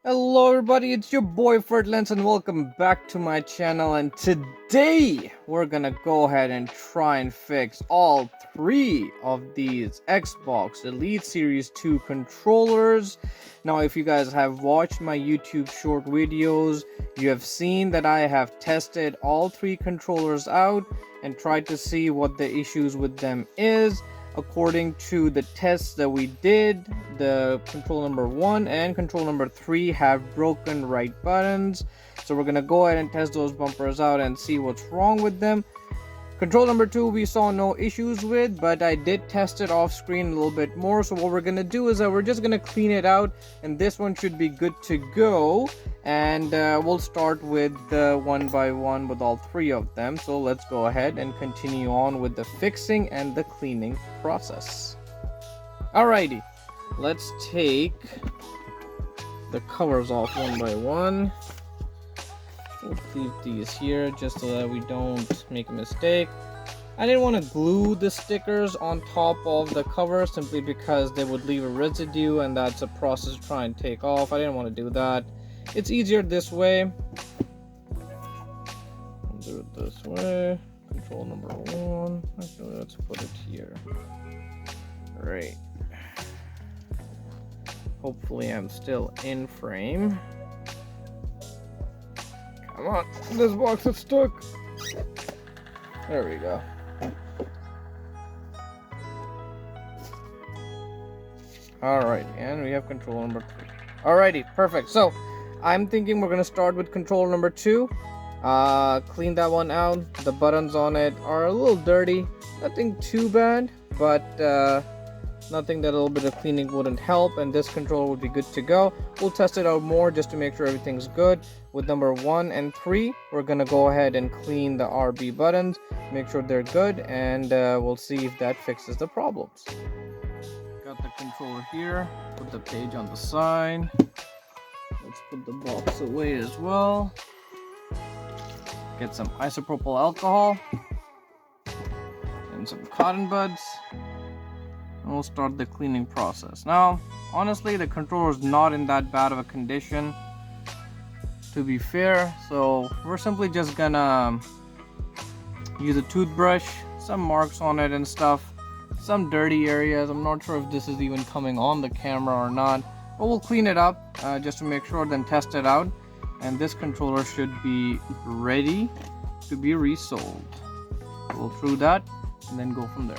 Hello everybody, it's your boy Fertlens and welcome back to my channel, and today we're gonna go ahead and try and fix all three of these Xbox Elite Series 2 controllers. Now if you guys have watched my YouTube short videos, you have seen that I have tested all three controllers out and tried to see what the issues with them is. According to the tests that we did, the control number 1 and control number 3 have broken right buttons. So we're gonna go ahead and test those bumpers out and see what's wrong with them. Control number 2 we saw no issues with, but I did test it off screen a little bit more. So what we're gonna do is that we're just gonna clean it out, and this one should be good to go. And we'll start with the one by one with all three of them. So let's go ahead and continue on with the fixing and the cleaning process. Alrighty, let's take the covers off one by one. We'll leave these here just so that we don't make a mistake. I didn't want to glue the stickers on top of the cover simply because they would leave a residue, and that's a process to try and take off. I didn't want to do that. It's easier this way. I'll do it this way. Control number 1. Actually, let's put it here. Right. Hopefully I'm still in frame. Come on, this box is stuck. There we go. Alright, and we have control number 3. Alrighty, perfect. So I'm thinking we're gonna start with control number 2. Clean that one out. The buttons on it are a little dirty. Nothing too bad, but nothing that a little bit of cleaning wouldn't help, and this controller would be good to go. We'll test it out more just to make sure everything's good. With number 1 and 3, we're gonna go ahead and clean the RB buttons, make sure they're good, and we'll see if that fixes the problems. Got the controller here, put the page on the side. Let's put the box away as well. Get some isopropyl alcohol and some cotton buds. And we'll start the cleaning process. Now, honestly, the controller is not in that bad of a condition, to be fair. So we're simply just gonna use a toothbrush, some marks on it and stuff, some dirty areas. I'm not sure if this is even coming on the camera or not, but we'll clean it up just to make sure, then test it out. And this controller should be ready to be resold. We'll through that and then go from there.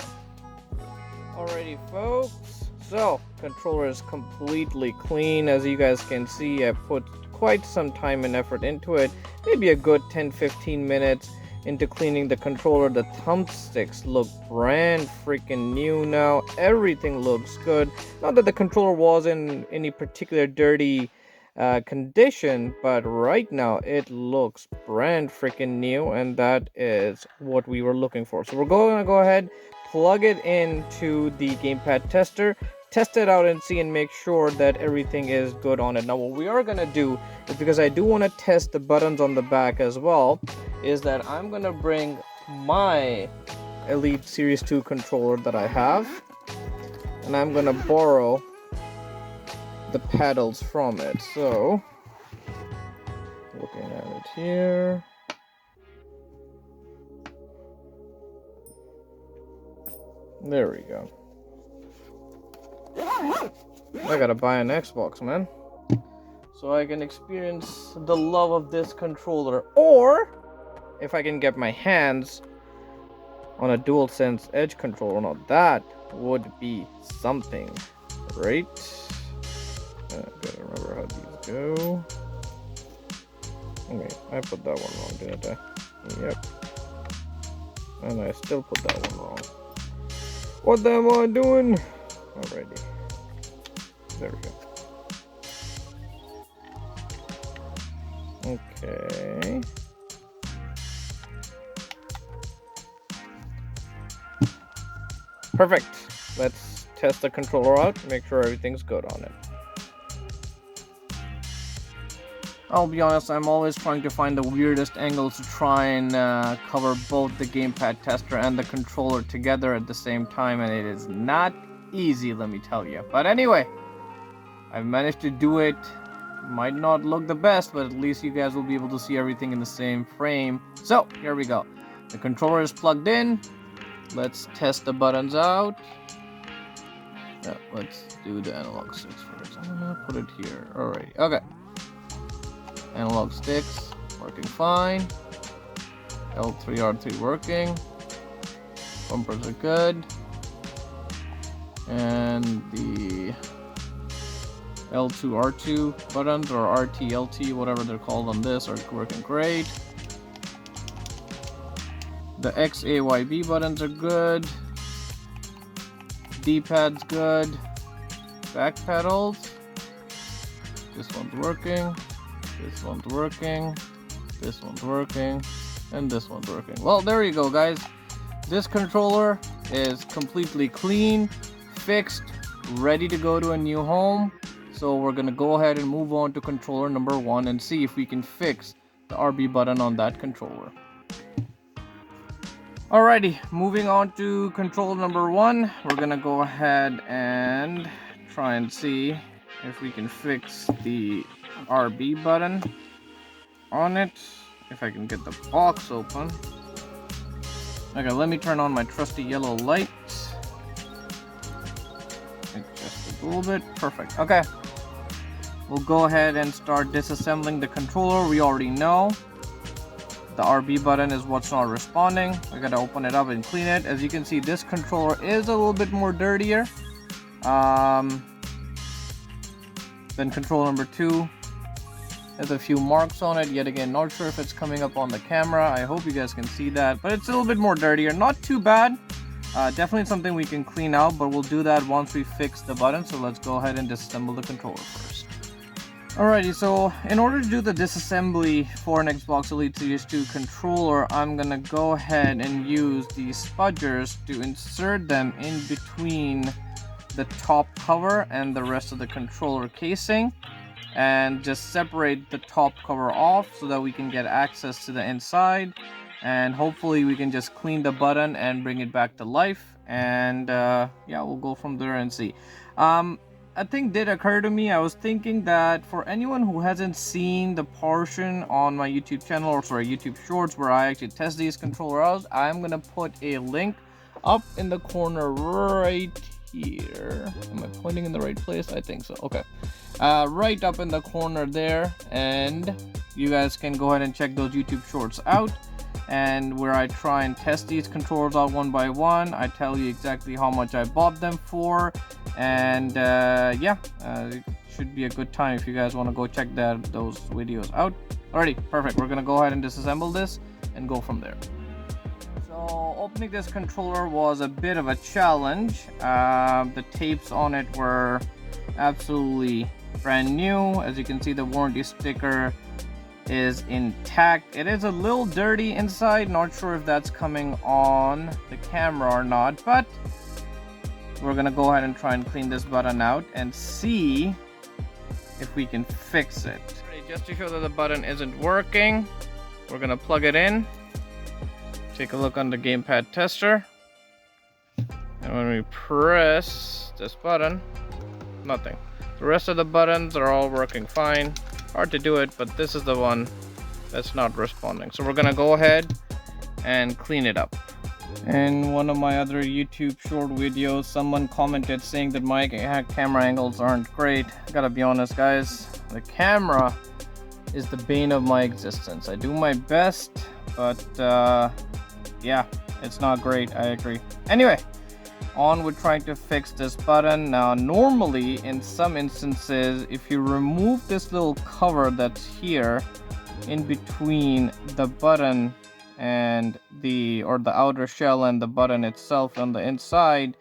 Alrighty folks, so controller is completely clean. As you guys can see, I put quite some time and effort into it, maybe a good 10-15 minutes into cleaning the controller. The thumbsticks look brand freaking new now. Everything looks good. Not that the controller was in any particular dirty condition, but right now it looks brand freaking new, and that is what we were looking for. So we're going to go ahead, plug it into the gamepad tester, test it out and see and make sure that everything is good on it. Now what we are going to do is, because I do want to test the buttons on the back as well, is that I'm going to bring my Elite Series 2 controller that I have, and I'm going to borrow the paddles from it. So looking at it here, there we go. I gotta buy an Xbox, man, so I can experience the love of this controller, or if I can get my hands on a DualSense Edge controller. Now that would be something, right? I gotta remember how these go. Okay, I put that one wrong, didn't I? Yep. And I still put that one wrong. What the am I doing? Alrighty. There we go. Okay. Perfect. Let's test the controller out, make sure everything's good on it. I'll be honest, I'm always trying to find the weirdest angles to try and cover both the gamepad tester and the controller together at the same time, and it is not easy, let me tell you. But anyway, I've managed to do it Might not look the best, but at least you guys will be able to see everything in the same frame. So here we go. The controller is plugged in. Let's test the buttons out. Let's do the analog sticks first. I'm gonna put it here. Alright, okay. Analog sticks working fine. L3, R3 working. Bumpers are good. And the L2, R2 buttons, or RT, LT, whatever they're called on this, are working great. The X, A, Y, B buttons are good. D-pad's good. Back pedals. This one's working. This one's working. This one's working. And this one's working. Well, there you go, guys. This controller is completely clean, fixed, ready to go to a new home. So we're gonna go ahead and move on to controller number 1 and see if we can fix the RB button on that controller. Alrighty, moving on to controller number 1, we're gonna go ahead and try and see if we can fix the RB button on it. If I can get the box open. Okay, let me turn on my trusty yellow light. Just a little bit. Perfect. Okay. We'll go ahead and start disassembling the controller. We already know the RB button is what's not responding. I gotta open it up and clean it. As you can see, this controller is a little bit more dirtier than controller number 2. There's a few marks on it. Yet again, not sure if it's coming up on the camera. I hope you guys can see that, but it's a little bit more dirtier. Not too bad. Definitely something we can clean out, but we'll do that once we fix the button. So let's go ahead and disassemble the controller first. Alrighty, so in order to do the disassembly for an Xbox Elite Series 2 controller, I'm gonna go ahead and use the spudgers to insert them in between the top cover and the rest of the controller casing, and just separate the top cover off so that we can get access to the inside, and hopefully we can just clean the button and bring it back to life. And yeah, we'll go from there and see. A thing did occur to me. I was thinking that for anyone who hasn't seen the portion on my YouTube channel, or sorry, YouTube Shorts, where I actually test these controllers out, I'm gonna put a link up in the corner right here. Am I pointing in the right place? I think so. Okay. Right up in the corner there, and you guys can go ahead and check those YouTube Shorts out, and where I try and test these controllers out one by one. I tell you exactly how much I bought them for, and yeah, it should be a good time if you guys want to go check those videos out. Alrighty, perfect. We're gonna go ahead and disassemble this and go from there. So opening this controller was a bit of a challenge. The tapes on it were absolutely brand new. As you can see, the warranty sticker is intact. It is a little dirty inside. Not sure if that's coming on the camera or not, but we're gonna go ahead and try and clean this button out and see if we can fix it. Just to show that the button isn't working, we're gonna plug it in. Take a look on the gamepad tester, and when we press this button, nothing. The rest of the buttons are all working fine. Hard to do it, but this is the one that's not responding. So we're gonna go ahead and clean it up. In one of my other YouTube short videos, someone commented saying that my camera angles aren't great. I gotta be honest, guys, the camera is the bane of my existence. I do my best, but yeah, it's not great. I agree. Anyway, on with trying to fix this button. Now, normally in some instances, if you remove this little cover that's here in between the button and the outer shell and the button itself on the inside,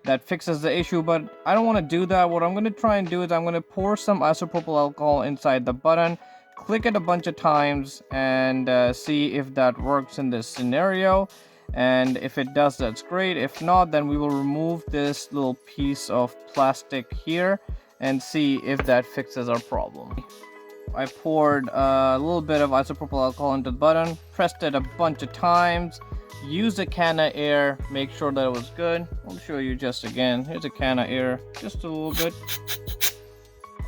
that fixes the issue. But I don't want to do that. What I'm going to try and do is I'm going to pour some isopropyl alcohol inside the button, click it a bunch of times, and see if that works in this scenario. And if it does, that's great. If not, then we will remove this little piece of plastic here and see if that fixes our problem. I poured a little bit of isopropyl alcohol into the button, pressed it a bunch of times, used a can of air, make sure that it was good. I'll show you just again. Here's a can of air, just a little bit.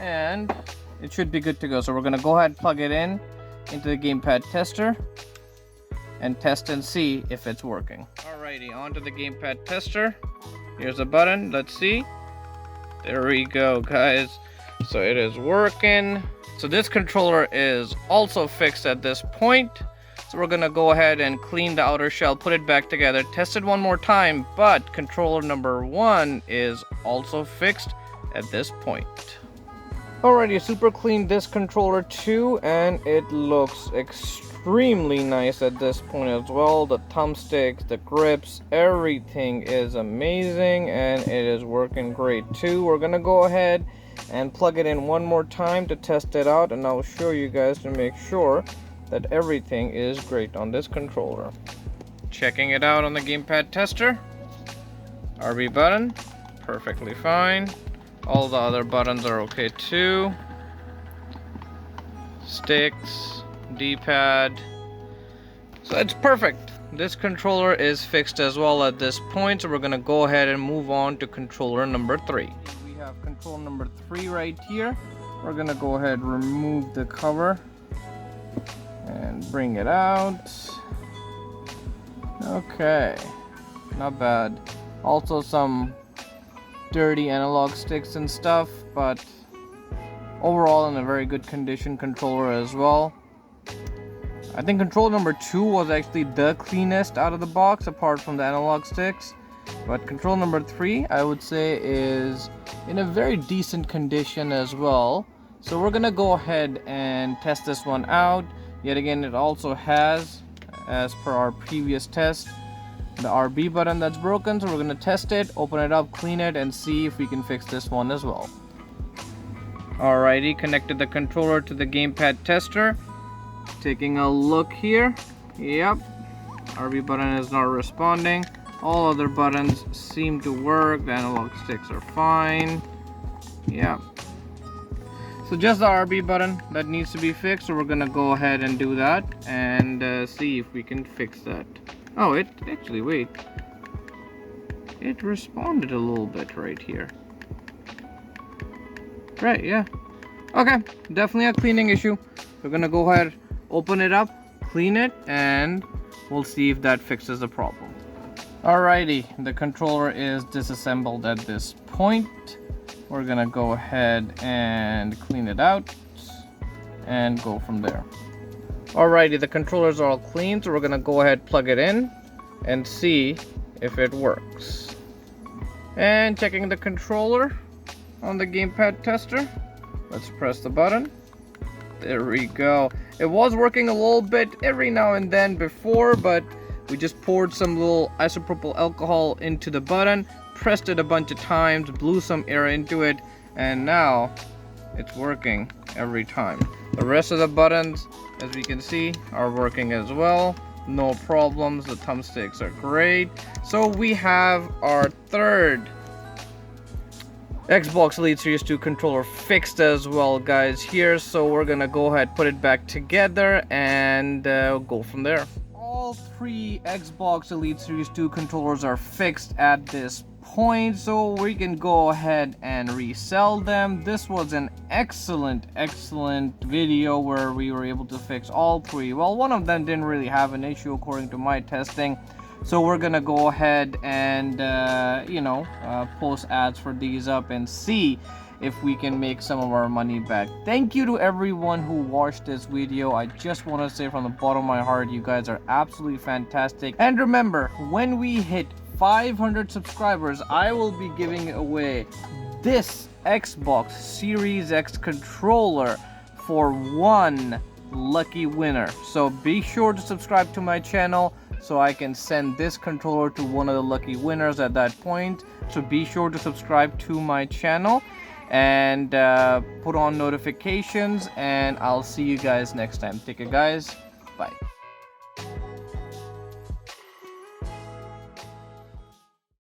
And it should be good to go. So we're gonna go ahead and plug it in into the gamepad tester and test and see if it's working. Alrighty, onto the gamepad tester. Here's the button, let's see. There we go, guys. So it is working. So this controller is also fixed at this point. So we're gonna go ahead and clean the outer shell, put it back together, test it one more time, but controller number 1 is also fixed at this point. Alrighty, super cleaned this controller too, and it looks extremely nice at this point as well. The thumbsticks, the grips, everything is amazing, and it is working great too. We're gonna go ahead and plug it in one more time to test it out, and I'll show you guys to make sure that everything is great on this controller. Checking it out on the gamepad tester. RB button, perfectly fine. All the other buttons are okay too. Sticks, D-pad. So it's perfect. This controller is fixed as well at this point, so we're gonna go ahead and move on to controller number 3. We have controller number 3 right here. We're gonna go ahead and remove the cover and bring it out. Okay, not bad. Also some dirty analog sticks and stuff, but overall in a very good condition controller as well. I think controller number 2 was actually the cleanest out of the box apart from the analog sticks, but controller number 3 I would say is in a very decent condition as well. So we're gonna go ahead and test this one out. Yet again, it also has, as per our previous test, the RB button that's broken. So we're gonna test it, open it up, clean it, and see if we can fix this one as well. Alrighty, connected the controller to the gamepad tester. Taking a look here. Yep, RB button is not responding. All other buttons seem to work. The analog sticks are fine. Yep. So just the RB button that needs to be fixed, so we're gonna go ahead and do that and see if we can fix that. Oh, it actually, wait. It responded a little bit right here. Right, yeah. Okay, definitely a cleaning issue. We're gonna go ahead, open it up, clean it, and we'll see if that fixes the problem. Alrighty, the controller is disassembled at this point. We're gonna go ahead and clean it out and go from there. Alrighty, the controllers are all clean, so we're gonna go ahead, plug it in, and see if it works. And checking the controller on the gamepad tester. Let's press the button. There we go. It was working a little bit every now and then before, but we just poured some little isopropyl alcohol into the button, pressed it a bunch of times, blew some air into it, and now it's working every time. The rest of the buttons, as we can see, are working as well. No problems. The thumbsticks are great. So we have our third Xbox Elite Series 2 controller fixed as well, guys, here. So we're gonna go ahead, put it back together, and go from there. All 3 Xbox Elite Series 2 controllers are fixed at this point, so we can go ahead and resell them. This was an excellent video where we were able to fix all 3. Well, one of them didn't really have an issue according to my testing, so we're gonna go ahead and post ads for these up and see if we can make some of our money back. Thank you to everyone who watched this video. I just want to say from the bottom of my heart, you guys are absolutely fantastic. And remember, when we hit 500 subscribers, I will be giving away this Xbox Series X controller for one lucky winner. So be sure to subscribe to my channel so I can send this controller to one of the lucky winners at that point. So be sure to subscribe to my channel and put on notifications, and I'll see you guys next time. Take care, guys. Bye.